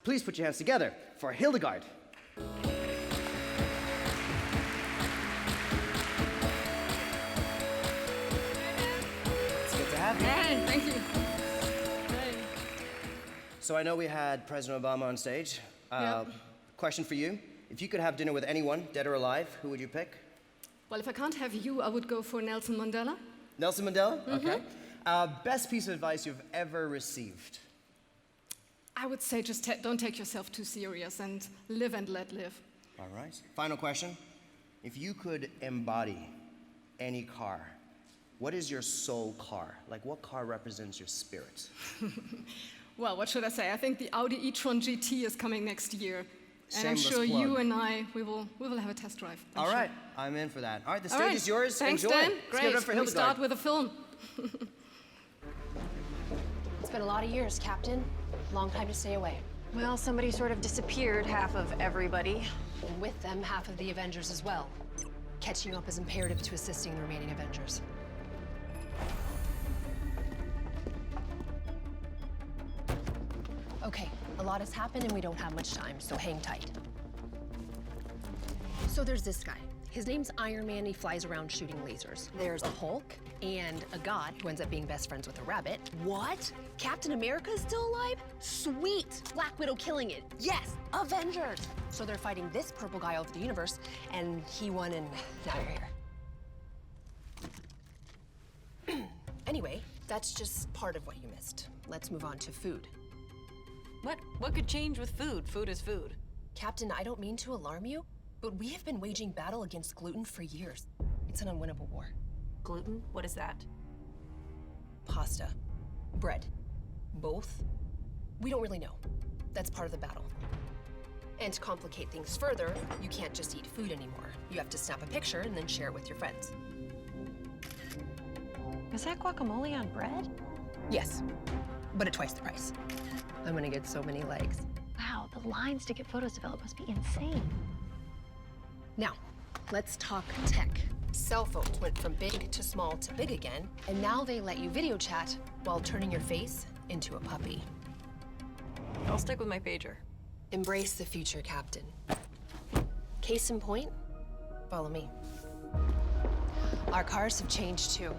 Please put your hands together for Hildegard. It's good to have you. Hey, thank you. Hey. So I know we had President Obama on stage. Yep. Question for you. If you could have dinner with anyone, dead or alive, who would you pick? Well, if I can't have you, I would go for Nelson Mandela. Nelson Mandela? Okay. Best piece of advice you've ever received? I would say just don't take yourself too serious and live and let live. All right. Final question. If you could embody any car, what is your soul car? Like, what car represents your spirit? Well, what should I say? I think the Audi e-tron GT is coming next year. And I'm Shameless sure plug. you and I, we will have a test drive. I'm All sure. right. I'm in for that. All right, the All stage right. is yours. Thanks, Enjoy. Dan. Let's Great. give it up for We Hildegard. start with a film. It's been a lot of years, Captain. Long time to stay away. Well, somebody sort of disappeared, half of everybody. And with them, half of the Avengers as well. Catching up is imperative to assisting the remaining Avengers. Okay, a lot has happened and we don't have much time, so hang tight. So there's this guy. His name's Iron Man, he flies around shooting lasers. There's a Hulk and a god who ends up being best friends with a rabbit. What? Captain America is still alive? Sweet! Black Widow killing it. Yes, Avengers! So they're fighting this purple guy out of the universe, and he won, and now you're here. Anyway, that's just part of what you missed. Let's move on to food. What could change with food? Food is food. Captain, I don't mean to alarm you, but we have been waging battle against gluten for years. It's an unwinnable war. Gluten? What is that? Pasta. Bread. Both? We don't really know. That's part of the battle. And to complicate things further, you can't just eat food anymore. You have to snap a picture and then share it with your friends. Is that guacamole on bread? Yes, but at twice the price. I'm gonna get so many likes. Wow, the lines to get photos developed must be insane. Now, let's talk tech. Cell phones went from big to small to big again, and now they let you video chat while turning your face into a puppy. I'll stick with my pager. Embrace the future, Captain. Case in point, follow me. Our cars have changed too.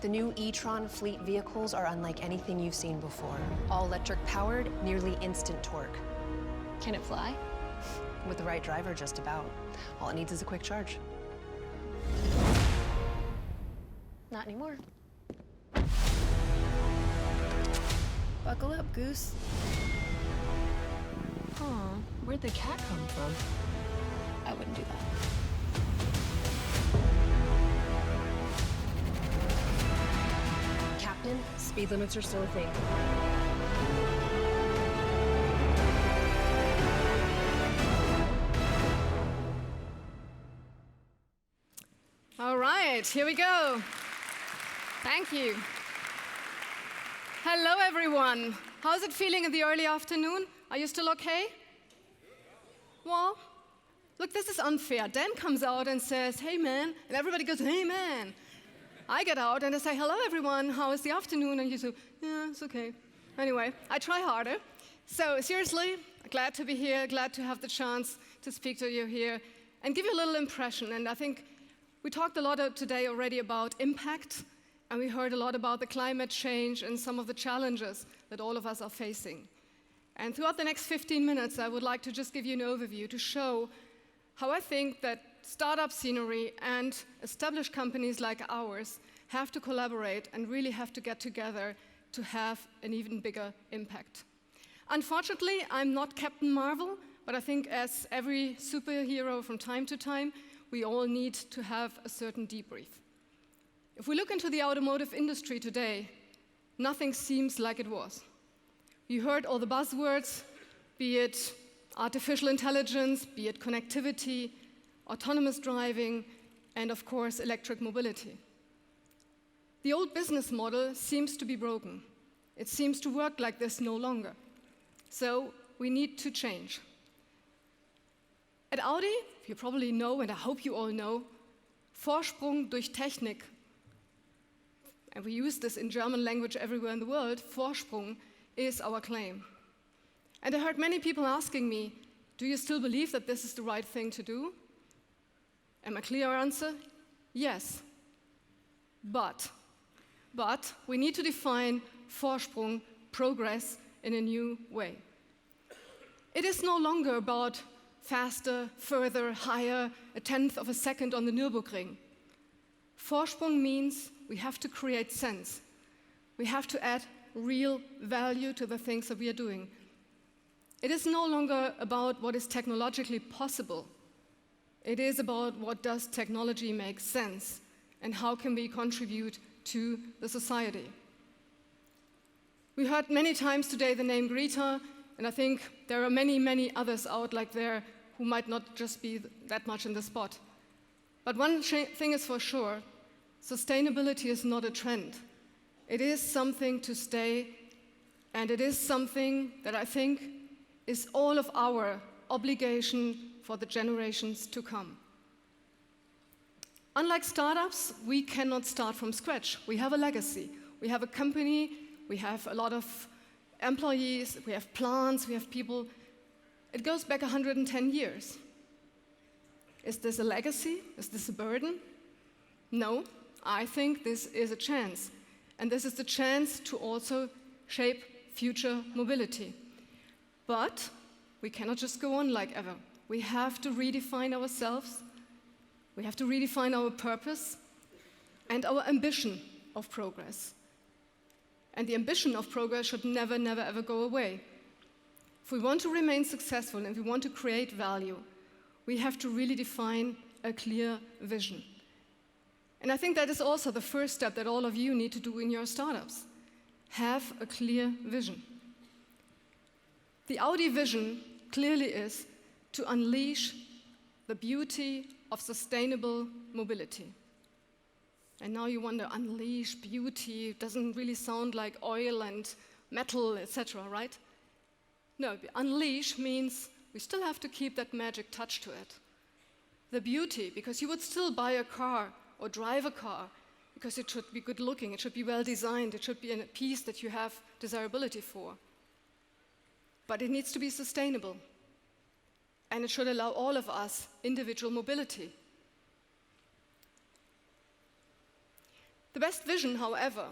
The new e-tron fleet vehicles are unlike anything you've seen before. All electric powered, nearly instant torque. Can it fly? With the right driver, just about. All it needs is a quick charge. Not anymore. Buckle up, Goose. Aw, where'd the cat come from? I wouldn't do that. Captain, speed limits are still a thing. All right, here we go. Thank you. Hello, everyone. How's it feeling in the early afternoon? Are you still okay? Well, look, this is unfair. Dan comes out and says, hey, man, and everybody goes, hey, man. I get out and I say, hello, everyone. How is the afternoon? And you say, yeah, it's okay. Anyway, I try harder. So seriously, glad to be here, glad to have the chance to speak to you here and give you a little impression. And I think we talked a lot today already about impact, and we heard a lot about the climate change and some of the challenges that all of us are facing. And throughout the next 15 minutes, I would like to just give you an overview to show how I think that startup scenery and established companies like ours have to collaborate and really have to get together to have an even bigger impact. Unfortunately, I'm not Captain Marvel, but I think as every superhero from time to time, we all need to have a certain debrief. If we look into the automotive industry today, nothing seems like it was. You heard all the buzzwords, be it artificial intelligence, be it connectivity, autonomous driving, and of course, electric mobility. The old business model seems to be broken. It seems to work like this no longer. So we need to change. At Audi, you probably know, and I hope you all know, Vorsprung durch Technik, and we use this in German language everywhere in the world, Vorsprung is our claim. And I heard many people asking me, do you still believe that this is the right thing to do? And my clear answer, yes. But we need to define Vorsprung, progress, in a new way. It is no longer about faster, further, higher, a tenth of a second on the Nürburgring. Vorsprung means we have to create sense. We have to add real value to the things that we are doing. It is no longer about what is technologically possible. It is about what does technology make sense and how can we contribute to the society. We heard many times today the name Greta, and I think there are many, many others out like there who might not just be that much in the spot. But one thing is for sure, sustainability is not a trend. It is something to stay, and it is something that I think is all of our obligation for the generations to come. Unlike startups, we cannot start from scratch. We have a legacy. We have a company, we have a lot of employees, we have plants, we have people. It goes back 110 years. Is this a legacy? Is this a burden? No, I think this is a chance. And this is the chance to also shape future mobility. But we cannot just go on like ever. We have to redefine ourselves. We have to redefine our purpose and our ambition of progress. And the ambition of progress should never, never, ever go away. If we want to remain successful and if we want to create value, we have to really define a clear vision. And I think that is also the first step that all of you need to do in your startups. Have a clear vision. The Audi vision clearly is to unleash the beauty of sustainable mobility. And now you wonder, unleash beauty, doesn't really sound like oil and metal, etc., right? No, unleash means we still have to keep that magic touch to it. The beauty, because you would still buy a car or drive a car because it should be good looking, it should be well designed, it should be a piece that you have desirability for. But it needs to be sustainable. And it should allow all of us individual mobility. The best vision, however,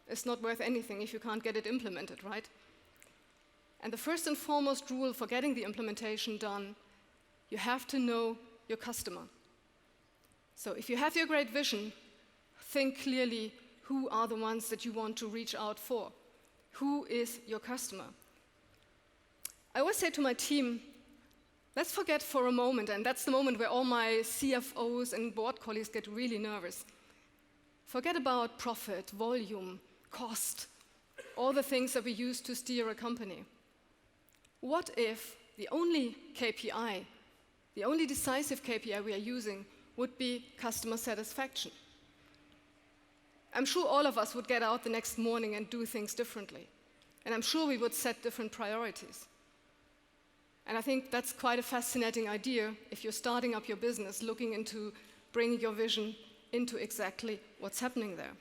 is not worth anything if you can't get it implemented, right? And the first and foremost rule for getting the implementation done, you have to know your customer. So if you have your great vision, think clearly who are the ones that you want to reach out for. Who is your customer? I always say to my team, let's forget for a moment, and that's the moment where all my CFOs and board colleagues get really nervous. Forget about profit, volume, cost, all the things that we use to steer a company. What if the only KPI, the only decisive KPI we are using would be customer satisfaction? I'm sure all of us would get out the next morning and do things differently. And I'm sure we would set different priorities. And I think that's quite a fascinating idea if you're starting up your business, looking into bringing your vision into exactly what's happening there.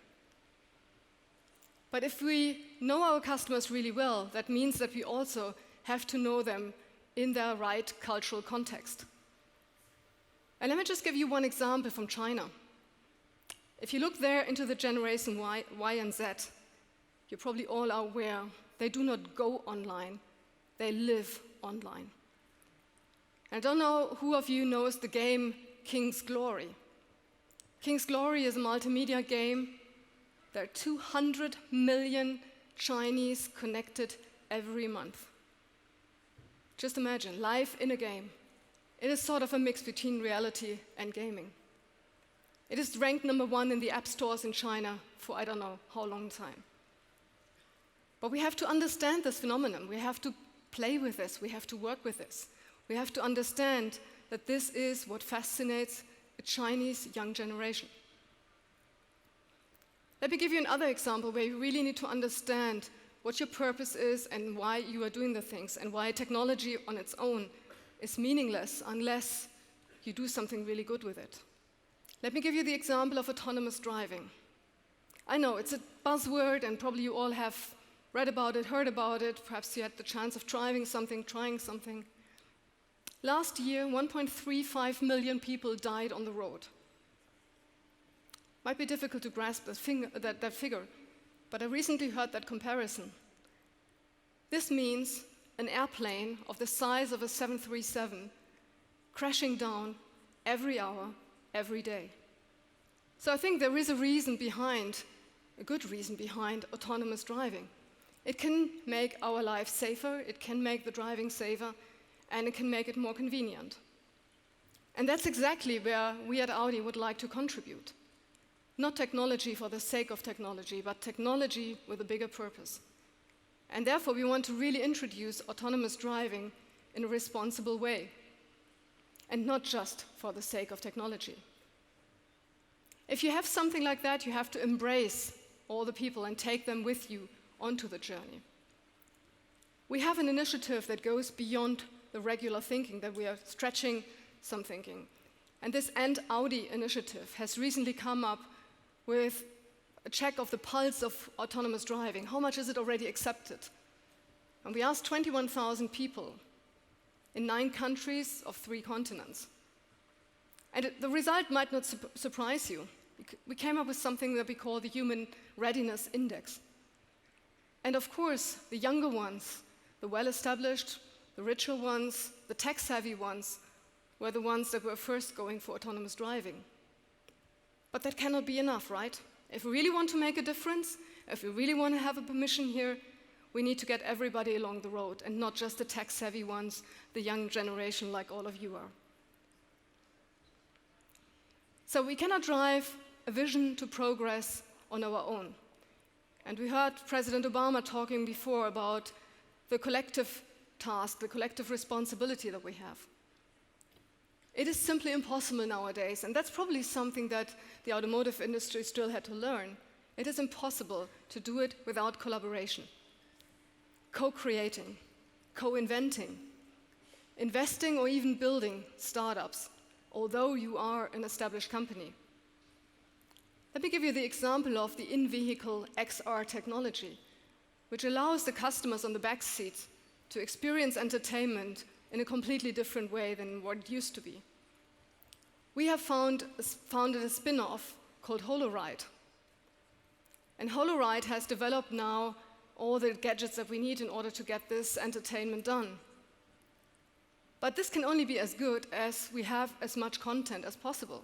But if we know our customers really well, that means that we also have to know them in their right cultural context. And let me just give you one example from China. If you look there into the generation Y and Z, you probably all are aware they do not go online, they live online. I don't know who of you knows the game King's Glory. King's Glory is a multimedia game. There are 200 million Chinese connected every month. Just imagine, life in a game. It is sort of a mix between reality and gaming. It is ranked #1 in the app stores in China for I don't know how long time. But we have to understand this phenomenon. We have to play with this. We have to work with this. We have to understand that this is what fascinates a Chinese young generation. Let me give you another example where you really need to understand what your purpose is and why you are doing the things and why technology on its own is meaningless unless you do something really good with it. Let me give you the example of autonomous driving. I know it's a buzzword and probably you all have read about it, heard about it, perhaps you had the chance of trying something. Last year, 1.35 million people died on the road. Might be difficult to grasp that figure, but I recently heard that comparison. This means an airplane of the size of a 737 crashing down every hour, every day. So I think there is a good reason behind autonomous driving. It can make our lives safer, it can make the driving safer, and it can make it more convenient. And that's exactly where we at Audi would like to contribute. Not technology for the sake of technology, but technology with a bigger purpose. And therefore, we want to really introduce autonomous driving in a responsible way, and not just for the sake of technology. If you have something like that, you have to embrace all the people and take them with you onto the journey. We have an initiative that goes beyond the regular thinking, that we are stretching some thinking. And this End Audi initiative has recently come up with a check of the pulse of autonomous driving. How much is it already accepted? And we asked 21,000 people in 9 countries of 3 continents. And the result might not surprise you. We came up with something that we call the Human Readiness Index. And of course, the younger ones, the well-established, the richer ones, the tech-savvy ones, were the ones that were first going for autonomous driving. But that cannot be enough, right? If we really want to make a difference, if we really want to have a permission here, we need to get everybody along the road, and not just the tech-savvy ones, the young generation like all of you are. So we cannot drive a vision to progress on our own. And we heard President Obama talking before about the collective task, the collective responsibility that we have. It is simply impossible nowadays, and that's probably something that the automotive industry still had to learn. It is impossible to do it without collaboration, co-creating, co-inventing, investing or even building startups, although you are an established company. Let me give you the example of the in-vehicle XR technology, which allows the customers on the back seat to experience entertainment in a completely different way than what it used to be. We have founded a spin-off called HoloRide. And HoloRide has developed now all the gadgets that we need in order to get this entertainment done. But this can only be as good as we have as much content as possible.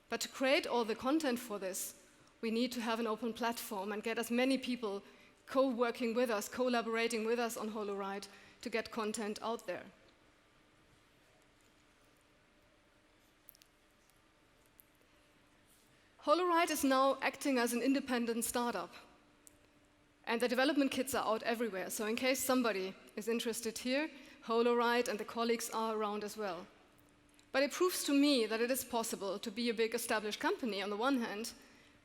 But to create all the content for this, we need to have an open platform and get as many people co-working with us, collaborating with us on HoloRide to get content out there. HoloRide is now acting as an independent startup. And the development kits are out everywhere. So in case somebody is interested here, HoloRide and the colleagues are around as well. But it proves to me that it is possible to be a big established company on the one hand,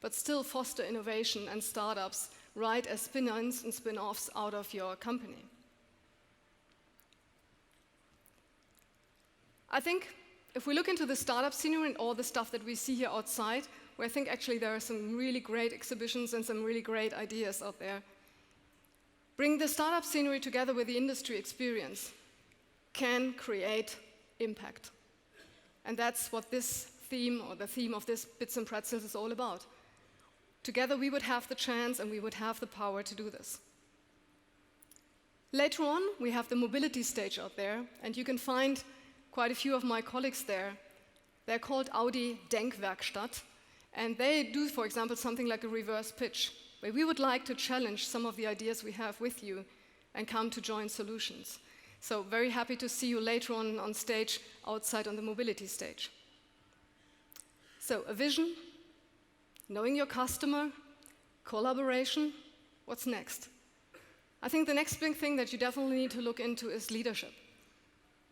but still foster innovation and startups right as spin-ons and spin-offs out of your company. I think if we look into the startup scenery and all the stuff that we see here outside, where I think actually there are some really great exhibitions and some really great ideas out there, bring the startup scenery together with the industry experience can create impact. And that's what this theme, or the theme of this Bits and Pretzels, is all about. Together we would have the chance and we would have the power to do this. Later on, we have the mobility stage out there, and you can find quite a few of my colleagues there. They're called Audi Denkwerkstatt, and they do, for example, something like a reverse pitch, where we would like to challenge some of the ideas we have with you and come to joint solutions. So very happy to see you later on stage, outside on the mobility stage. So a vision, knowing your customer, collaboration, what's next? I think the next big thing that you definitely need to look into is leadership.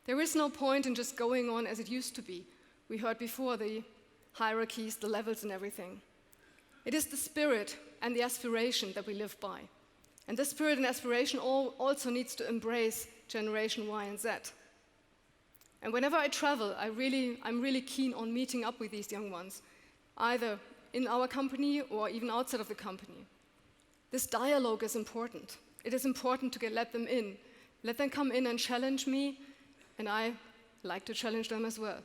There is no point in just going on as it used to be. We heard before the hierarchies, the levels and everything. It is the spirit and the aspiration that we live by. And this spirit and aspiration also needs to embrace Generation Y and Z. And whenever I travel, I'm really keen on meeting up with these young ones, either in our company or even outside of the company. This dialogue is important. It is important to let them in. Let them come in and challenge me, and I like to challenge them as well.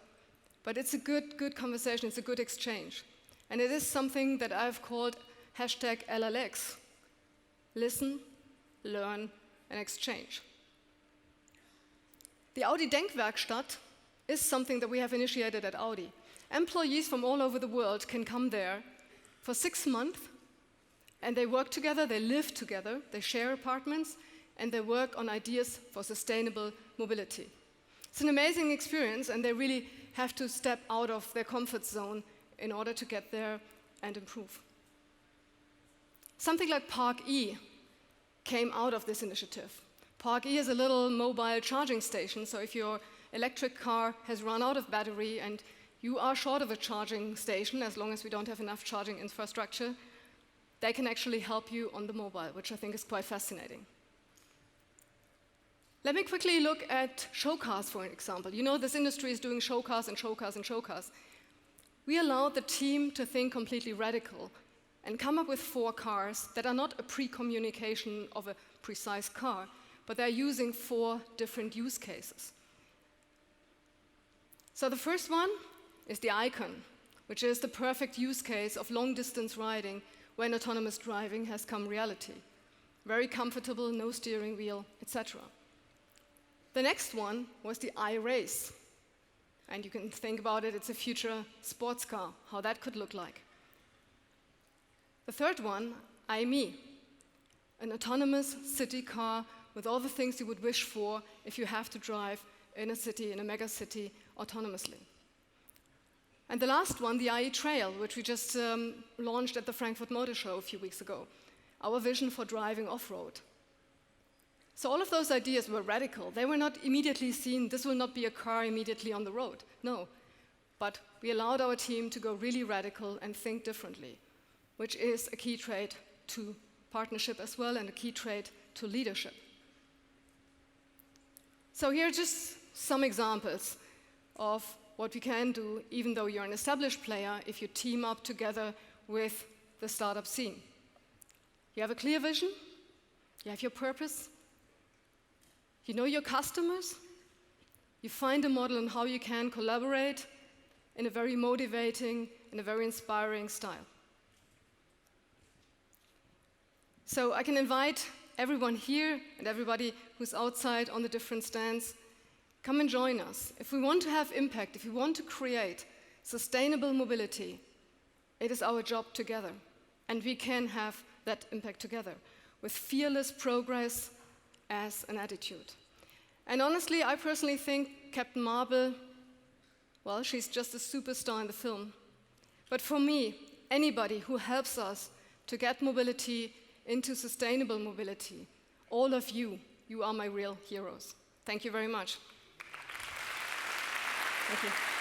But it's a good conversation, it's a good exchange. And it is something that I've called #LLX. Listen, learn, and exchange. The Audi Denkwerkstatt is something that we have initiated at Audi. Employees from all over the world can come there for 6 months, and they work together, they live together, they share apartments, and they work on ideas for sustainable mobility. It's an amazing experience, and they really have to step out of their comfort zone in order to get there and improve. Something like Park E came out of this initiative. Park E is a little mobile charging station, so if your electric car has run out of battery and you are short of a charging station, as long as we don't have enough charging infrastructure, they can actually help you on the mobile, which I think is quite fascinating. Let me quickly look at show cars, for example. You know, this industry is doing show cars and show cars and show cars. We allowed the team to think completely radical and come up with 4 cars that are not a pre-communication of a precise car, but they're using 4 different use cases. So the first one is the Icon, which is the perfect use case of long-distance riding when autonomous driving has come reality. Very comfortable, no steering wheel, etc. The next one was the iRace. And you can think about it, it's a future sports car, how that could look like. The third one, iMe, an autonomous city car with all the things you would wish for if you have to drive in a city, in a mega city, autonomously. And the last one, the IE Trail, which we just launched at the Frankfurt Motor Show a few weeks ago, our vision for driving off-road. So all of those ideas were radical. They were not immediately seen, this will not be a car immediately on the road. No. But we allowed our team to go really radical and think differently, which is a key trait to partnership as well and a key trait to leadership. So here are just some examples of what we can do, even though you're an established player, if you team up together with the startup scene. You have a clear vision, you have your purpose, you know your customers, you find a model on how you can collaborate in a very motivating and a very inspiring style. So I can invite everyone here and everybody who's outside on the different stands, come and join us. If we want to have impact, if we want to create sustainable mobility, it is our job together. And we can have that impact together with fearless progress as an attitude. And honestly, I personally think Captain Marvel, well, she's just a superstar in the film. But for me, anybody who helps us to get mobility into sustainable mobility, all of you, you are my real heroes. Thank you very much. Thank you.